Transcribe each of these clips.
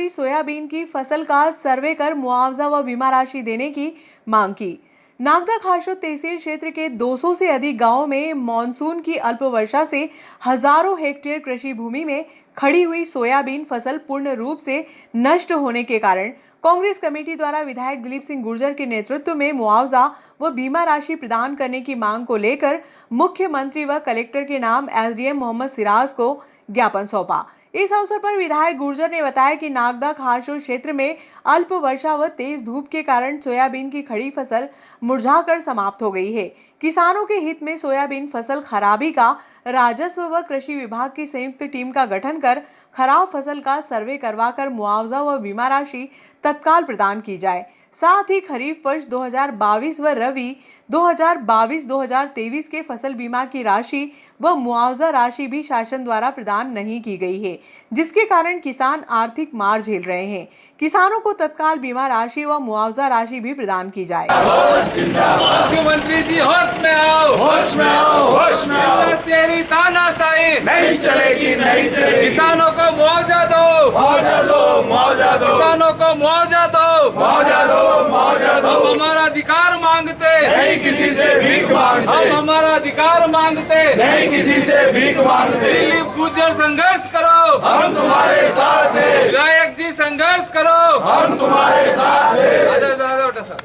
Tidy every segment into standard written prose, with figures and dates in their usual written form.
हुई सोयाबीन की फसल का सर्वे कर मुआवजा व बीमा राशि देने की मांग की। नागदा खासोद तहसील क्षेत्र के 200 से अधिक गांवों में मानसून की अल्प वर्षा से हजारों हेक्टेयर कृषि भूमि में खड़ी हुई सोयाबीन फसल पूर्ण रूप से नष्ट होने के कारण कांग्रेस कमेटी द्वारा विधायक दिलीप सिंह गुर्जर के नेतृत्व में मुआवजा व बीमा राशि प्रदान करने की मांग को लेकर मुख्यमंत्री व कलेक्टर के नाम एसडीएम मोहम्मद सिराज को ज्ञापन सौंपा। इस अवसर पर विधायक गुर्जर ने बताया कि नागदा खासोद क्षेत्र में अल्प वर्षा व तेज धूप के कारण सोयाबीन की खड़ी फसल मुरझाकर समाप्त हो गई है। किसानों के हित में सोयाबीन फसल खराबी का राजस्व व कृषि विभाग की संयुक्त टीम का गठन कर खराब फसल का सर्वे करवाकर मुआवजा व बीमा राशि तत्काल प्रदान की जाए। साथ ही खरीफ वर्ष 2022 व रबी 2022-2023 के फसल बीमा की राशि व मुआवजा राशि भी शासन द्वारा प्रदान नहीं की गई है, जिसके कारण किसान आर्थिक मार झेल रहे हैं। किसानों को तत्काल बीमा राशि व मुआवजा राशि भी प्रदान की जाए। मुख्यमंत्री जी होश में आओ, होश में आओ, होश में आओ। तेरी तानाशाही नहीं चलेगी, नहीं चलेगी। किसानों को मुआवजा दो, मुआवजा दो, मुआवजा दो। किसानों को मुआवजा दो, मुआवजा दो, मुआवजा दो। हम हमारा अधिकार मांगते नहीं किसी से भीख मांगते। हम हमारा अधिकार मांगते नहीं किसी से भीख मांगते। दिलीप गुर्जर संघर्ष करो, हम तुम्हारे साथ हैं। विधायक जी संघर्ष करो, हम तुम्हारे साथ हैं।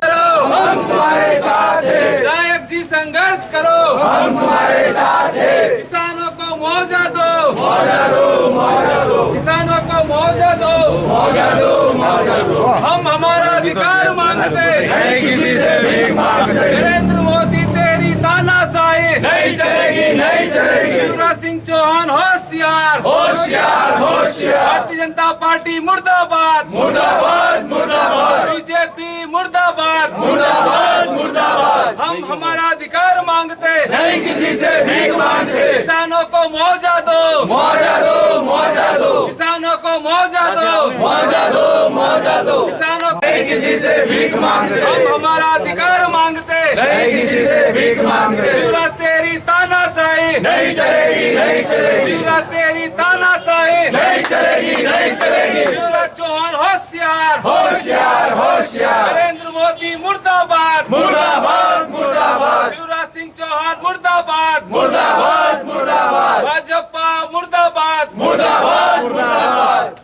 करो, हम तुम्हारे साथ हैं। विधायक जी संघर्ष करो, हम तुम्हारे साथ हैं। किसानों को मुआवजा दो, मुआवजा दो, मुआवजा दो। किसानों को मुआवजा दो, मुआवजा दो, मुआवजा दो। हम हमारा अधिकार मांगते नहीं किसी से भीख मांगते। नरेंद्र मोदी तेरी तानाशाही नहीं चलेगी, नहीं चलेगी। शिवराज सिंह चौहान होशियार, होशियार, होशियार। भारतीय जनता पार्टी मुर्दाबाद, मुर्दाबाद, मुर्दाबाद। बीजेपी मुर्दाबाद, मुर्दाबाद, मुर्दाबाद। हम हमारा अधिकार मांगते नहीं किसी से भीख मांगते। किसानों को मुआवजा दो, मुआवजा दो, मुआवजा दो। किसानों को मुआवजा दो, मुआवजा दो, मुआवजा दो। किसानों नहीं किसी से भीख मांगते। हम हमारा अधिकार मांगते नहीं किसी से भीख मांगते। शिवराज तेरी तानाशाही नहीं चलेगी, नहीं चलेगी। शिवराज तेरी तानाशाही नहीं चलेगी, नहीं चलेगी। शिवराज चौहान होशियार, होशियार, होशियार। नरेंद्र मोदी मुर्दाबाद, मुर्दाबाद, मुर्दाबाद। शिवराज सिंह चौहान मुर्दाबाद, मुर्दाबाद, मुर्दाबाद। भाजपा मुर्दाबाद, मुर्दाबाद, मुर्दाबाद।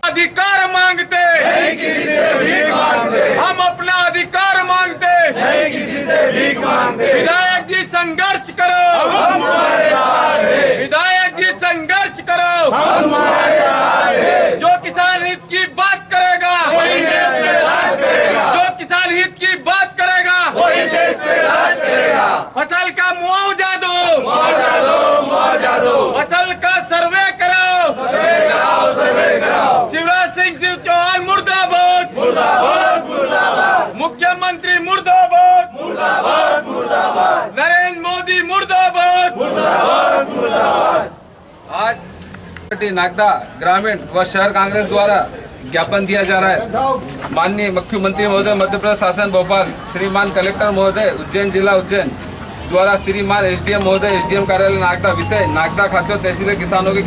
अधिकार मांगते नहीं किसी से भीख मांगते। हम अपना अधिकार मांगते नहीं किसी से भीख मांगते। विधायक जी संघर्ष करो, हम तुम्हारे साथ हैं। विधायक जी संघर्ष करो, हम तुम्हारे साथ हैं। जो किसान हित की बात करेगा वही देश में राज करेगा। जो किसान हित की बात करेगा वही देश में राज करेगा। फसल का मुआवजा दो, मुआवजा दो, मुआवजा दो। फसल का सर्वे करो, सर्वे कराओ, सर्वे कराओ। शिवराज सिंह चौहान मुर्दाबाद, मुर्दाबाद, मुर्दाबाद। मुख्यमंत्री मुर्दाबाद, मुर्दाबाद, मुर्दाबाद। नरेंद्र मोदी मुर्दाबाद, मुर्दाबाद, मुर्दाबाद। आज नागदा ग्रामीण व शहर कांग्रेस द्वारा ज्ञापन दिया जा रहा है। माननीय मुख्यमंत्री महोदय मध्य प्रदेश शासन भोपाल, श्रीमान कलेक्टर महोदय उज्जैन जिला उज्जैन द्वारा श्रीमान एसडीएम महोदय एसडीएम कार्यालय नागदा विषय नागदा खासोद तहसील किसानों की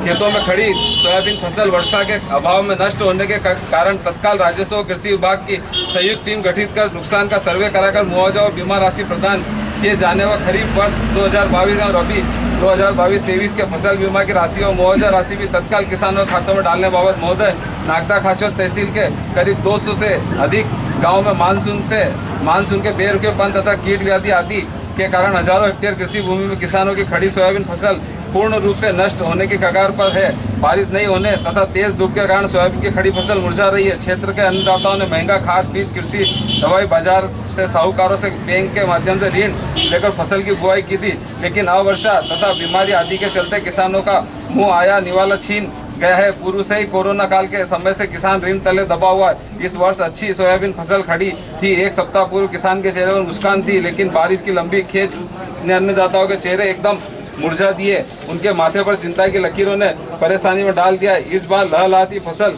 खेतों में खड़ी सोयाबीन फसल वर्षा के अभाव में नष्ट होने के कारण तत्काल राजस्व और कृषि विभाग की संयुक्त टीम गठित कर नुकसान का सर्वे कराकर मुआवजा और बीमा राशि प्रदान किए जाने व खरीफ वर्ष 2022 और रबी 2022-23 के फसल बीमा की राशि और मुआवजा राशि भी तत्काल किसानों के खातों में डालने बाबत महोदय नागदा खासोद तहसील के करीब 200 से अधिक गाँव में मानसून के बेरुखेपन तथा कीट व्याधि आदि के कारण हजारों हेक्टेयर कृषि भूमि में किसानों की खड़ी सोयाबीन फसल पूर्ण रूप से नष्ट होने की कगार पर है। बारिश नहीं होने तथा तेज धूप के कारण सोयाबीन की खड़ी फसल मुरझा रही है। क्षेत्र के अन्नदाताओं ने महंगा खाद बीज कृषि दवाई बाजार से साहूकारों से बैंक के माध्यम से ऋण लेकर फसल की बुआई की थी, लेकिन अवर्षा तथा बीमारी आदि के चलते किसानों का मुँह आया निवाला छीन गया है। पूर्व से ही कोरोना काल के समय से किसान ऋण तले दबा हुआ है। इस वर्ष अच्छी सोयाबीन फसल खड़ी थी। एक सप्ताह पूर्व किसान के चेहरे पर मुस्कान थी, लेकिन बारिश की लंबी खेच ने अन्नदाताओं के चेहरे एकदम मुरझा दिए। उनके माथे पर चिंता की लकीरों ने परेशानी में डाल दिया। इस बार लहलहाती फसल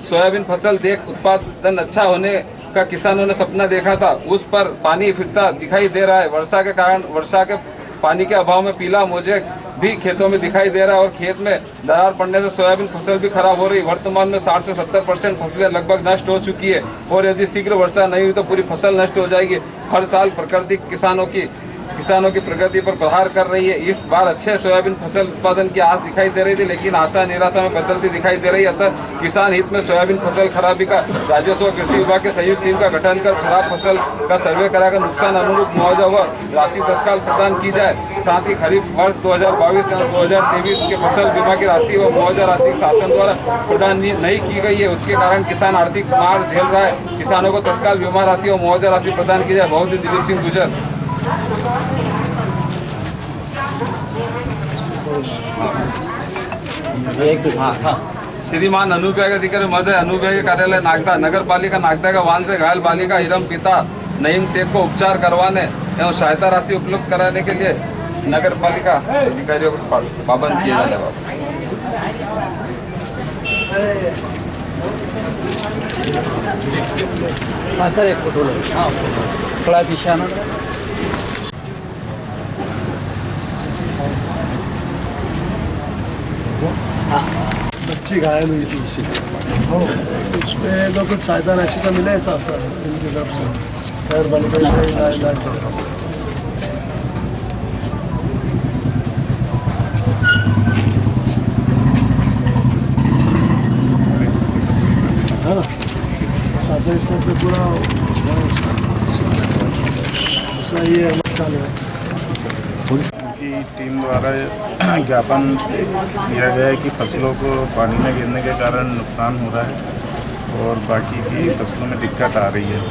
सोयाबीन फसल देख उत्पादन अच्छा होने का किसानों ने सपना देखा था, उस पर पानी फिरता दिखाई दे रहा है। वर्षा के पानी के अभाव में पीला मोजेक भी खेतों में दिखाई दे रहा है और खेत में दरार पड़ने से सोयाबीन फसल भी खराब हो रही। वर्तमान में 60 से 70% फसलें लगभग नष्ट हो चुकी है और यदि शीघ्र वर्षा नहीं हुई तो पूरी फसल नष्ट हो जाएगी। हर साल प्रकृति किसानों की प्रगति पर प्रहार कर रही है। इस बार अच्छे सोयाबीन फसल उत्पादन की आस दिखाई दे रही थी, लेकिन आशा निराशा में बदलती दिखाई दे रही है। अतः किसान हित में सोयाबीन फसल खराबी का राजस्व कृषि विभाग के संयुक्त टीम का गठन कर खराब फसल का सर्वे कराकर नुकसान अनुरूप मुआवजा व राशि तत्काल प्रदान की जाए। साथ ही खरीफ वर्ष 2022 और 2023 के फसल बीमा की राशि व मुआवजा राशि शासन द्वारा प्रदान नहीं की गई है, उसके कारण किसान आर्थिक मार झेल रहा है। किसानों को तत्काल बीमा राशि और मुआवजा राशि प्रदान की जाए। बहुत दिन दिलीप सिंह गुजर। श्रीमान अनुव्यय अधिकारी महोदय, अनुव्यय कार्यालय नागदा, नगर पालिका नागदा का वाहन से घायल बालिका इरम पिता नईम शेख को उपचार करवाने एवं सहायता राशि उपलब्ध कराने के लिए नगर पालिका अधिकारियों को पाबंद किया जाएगा। हाँ सर, एक फोटो लो। हाँ, थोड़ा पीछे आना। बच्ची घायल हुई थी इसी उसमें तो कुछ सहायता राशि का मिला है साथ इनकी तरफ से। खैर बन है ना, शासन स्तर पे पूरा दूसरा ये चालू है। उनकी टीम द्वारा ज्ञापन दिया गया है कि फसलों को पानी में गिरने के कारण नुकसान हो रहा है और बाकी की फसलों में दिक्कत आ रही है।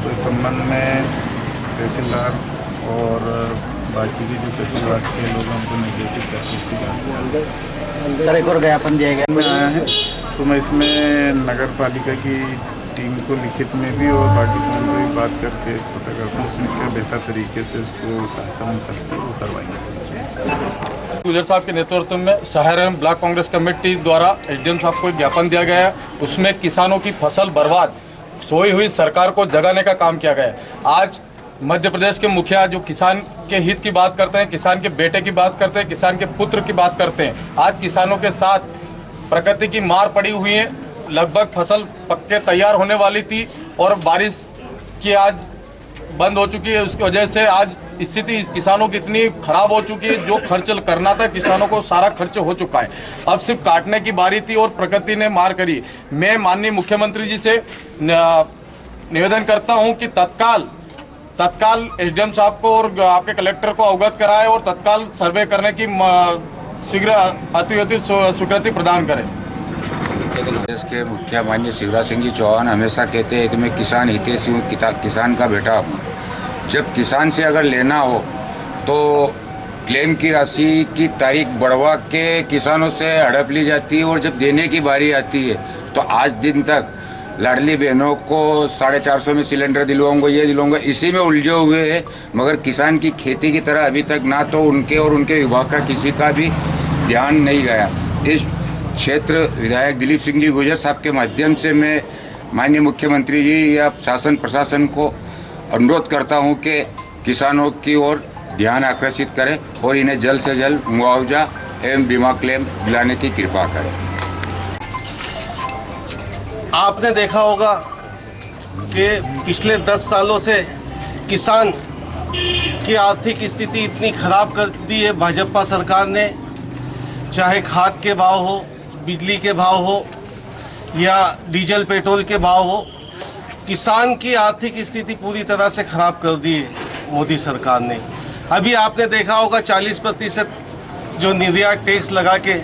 तो इस संबंध में तहसीलदार और बाकी की जो तहसीलदार के लोग उनको निर्देशित करके इसकी जाँच सर, एक और ज्ञापन दिया गया में आया है। तो मैं इसमें नगर पालिका की टीम को लिखित में भी और बाकी फोन पर भी बात करके पता करता हूँ उसमें क्या बेहतर तरीके से उसको सहायता मिल सकती है वो करवाएंगे। गुजर साहब के नेतृत्व में शहर एवं ब्लॉक कांग्रेस कमेटी द्वारा एसडीएम साहब को एक ज्ञापन दिया गया है। उसमें किसानों की फसल बर्बाद सोई हुई सरकार को जगाने का काम किया गया है। आज मध्य प्रदेश के मुखिया जो किसान के हित की बात करते हैं, किसान के बेटे की बात करते हैं, किसान के पुत्र की बात करते हैं, आज किसानों के साथ प्रकृति की मार पड़ी हुई है। लगभग फसल पक्के तैयार होने वाली थी और बारिश की आज बंद हो चुकी है। उसकी वजह से आज स्थिति किसानों की इतनी खराब हो चुकी है, जो खर्च करना था किसानों को सारा खर्च हो चुका है। अब सिर्फ काटने की बारी थी और प्रकृति ने मार करी। मैं माननीय मुख्यमंत्री जी से निवेदन करता हूं कि तत्काल एसडीएम साहब को और आपके कलेक्टर को अवगत कराएं और तत्काल सर्वे करने की शीघ्र अति स्वीकृति प्रदान करें। देश के मुखिया माननीय शिवराज सिंह जी चौहान हमेशा कहते हैं कि मैं किसान हितैषी हूँ, किसान का बेटा हूँ। जब किसान से अगर लेना हो तो क्लेम की राशि की तारीख बढ़वा के किसानों से हड़प ली जाती है और जब देने की बारी आती है तो आज दिन तक लाडली बहनों को 450 में सिलेंडर दिलवाऊंगा, ये दिलवाऊंगा, इसी में उलझे हुए हैं। मगर किसान की खेती की तरह अभी तक ना तो उनके और उनके विभाग का किसी का भी ध्यान नहीं गया। इस क्षेत्र विधायक दिलीप सिंह जी गुजर साहब के माध्यम से मैं माननीय मुख्यमंत्री जी या शासन प्रशासन को अनुरोध करता हूं कि किसानों की ओर ध्यान आकर्षित करें और इन्हें जल्द से जल्द मुआवजा एवं बीमा क्लेम दिलाने की कृपा करें। आपने देखा होगा कि पिछले 10 सालों से किसान की आर्थिक स्थिति इतनी खराब कर दी है भाजपा सरकार ने। चाहे खाद के भाव हो, बिजली के भाव हो या डीजल पेट्रोल के भाव हो, किसान की आर्थिक स्थिति पूरी तरह से खराब कर दी है मोदी सरकार ने। अभी आपने देखा होगा 40% जो निर्यात टैक्स लगा के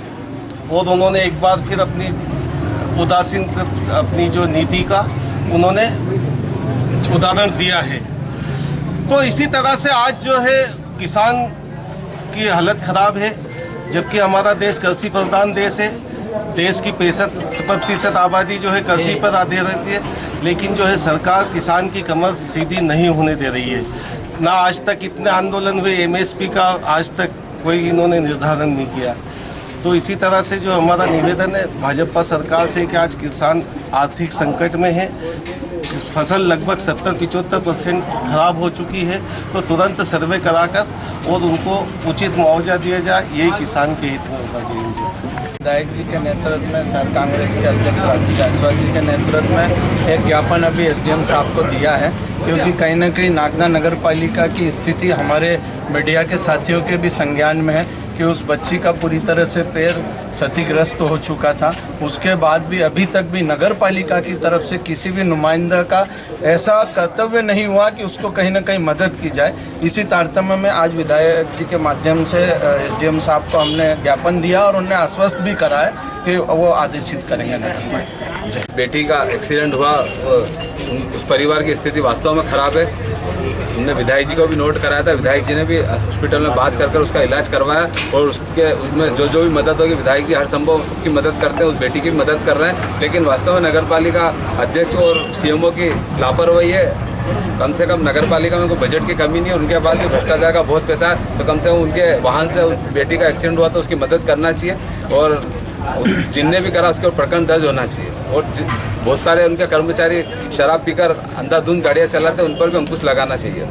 और उन्होंने एक बार फिर अपनी उदासीन अपनी जो नीति का उन्होंने उदाहरण दिया है। तो इसी तरह से आज जो है किसान की हालत खराब है, जबकि हमारा देश कृषि प्रधान देश है। देश की 65% आबादी जो है कृषि पर आधारित है, लेकिन जो है सरकार किसान की कमर सीधी नहीं होने दे रही है। ना आज तक इतने आंदोलन हुए एमएसपी का, आज तक कोई इन्होंने निर्धारण नहीं किया। तो इसी तरह से जो हमारा निवेदन है भाजपा सरकार से कि आज किसान आर्थिक संकट में है, फसल लगभग 70-75% खराब हो चुकी है, तो तुरंत सर्वे कराकर और उनको उचित मुआवजा दिया जाए, यही किसान के हित में होगा। विधायक जी के नेतृत्व में शहर कांग्रेस के अध्यक्ष राजीव जायसवाल जी के नेतृत्व में एक ज्ञापन अभी एसडीएम साहब को दिया है, क्योंकि कहीं ना कहीं नागदा नगर पालिका की स्थिति हमारे मीडिया के साथियों के भी संज्ञान में है कि उस बच्ची का पूरी तरह से पैर क्षतिग्रस्त हो चुका था। उसके बाद भी अभी तक भी नगर पालिका की तरफ से किसी भी नुमाइंदा का ऐसा कर्तव्य नहीं हुआ कि उसको कहीं ना कहीं मदद की जाए। इसी तारतम्य में आज विधायक जी के माध्यम से एसडीएम साहब को हमने ज्ञापन दिया और उन्हें आश्वस्त भी कराया कि वो आदेशित करेंगे नगर में। बेटी का एक्सीडेंट हुआ, उस परिवार की स्थिति वास्तव में खराब है। हमने विधायक जी को भी नोट कराया था, विधायक जी ने भी हॉस्पिटल में बात कर उसका इलाज करवाया और उसमें जो भी मदद होगी विधायक जी हर संभव सबकी मदद करते हैं, उस बेटी की भी मदद कर रहे हैं। लेकिन वास्तव में नगर पालिका अध्यक्ष और सीएमओ की लापरवाही है। कम से कम नगर पालिका में कोई बजट की कमी नहीं है, उनके पास भी भ्रष्टाचार का बहुत पैसा है, तो कम से कम उनके वाहन से उस बेटी का एक्सीडेंट हुआ तो उसकी मदद करना चाहिए और जिनने भी करा उसके ऊपर प्रकरण दर्ज होना चाहिए। और बहुत सारे उनके कर्मचारी शराब पीकर अंधाधुंध गाड़ियाँ चलाते हैं, उन पर भी अंकुश लगाना चाहिए।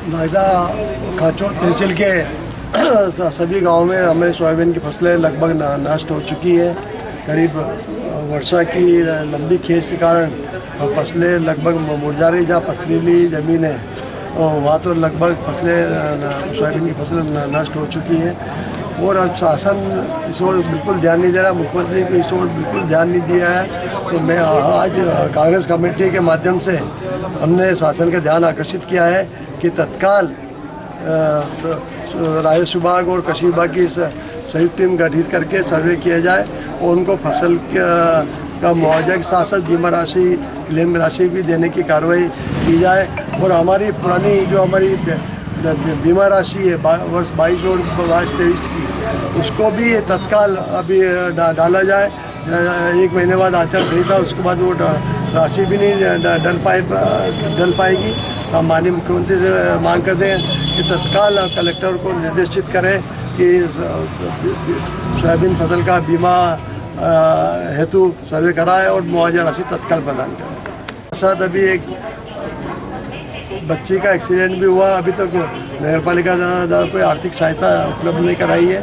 नागदा खाचो तहसील के सभी गांव में हमें सोयाबीन की फसलें लगभग नष्ट हो चुकी है। करीब वर्षा की लंबी खेत के कारण फसलें लगभग मुरझा रही। जहाँ पथरीली ज़मीन है वहाँ तो लगभग फसलें सोयाबीन की फसलें नष्ट हो चुकी है और अब शासन इस ओर बिल्कुल ध्यान नहीं दे रहा, मुख्यमंत्री को इस ओर बिल्कुल ध्यान नहीं दिया है। तो मैं आज कांग्रेस कमेटी के माध्यम से हमने शासन का ध्यान आकर्षित किया है कि तत्काल राजस्व विभाग और कृषि विभाग की संयुक्त टीम गठित करके सर्वे किया जाए और उनको फसल का मुआवजा के साथ साथ बीमा राशि, क्लेम राशि भी देने की कार्रवाई की जाए। और हमारी पुरानी जो हमारी बीमा राशि है वर्ष 22 और 22-23 की, उसको भी तत्काल अभी डाला जाए। 1 महीने बाद आचार संहिता, उसके बाद वो राशि भी नहीं डल पाएगी। हम माननीय मुख्यमंत्री से मांग करते हैं कि तत्काल कलेक्टर को निर्देशित करें कि सोयाबीन फसल का बीमा हेतु सर्वे कराए और मुआवजा राशि तत्काल प्रदान करें। साथ अभी एक बच्ची का एक्सीडेंट भी हुआ, अभी तक नगर पालिका द्वारा कोई आर्थिक सहायता उपलब्ध नहीं कराई है।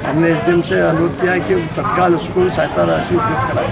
हमने एसडीएम से अनुरोध किया है कि तत्काल उसको सहायता राशि उपलब्ध कराए।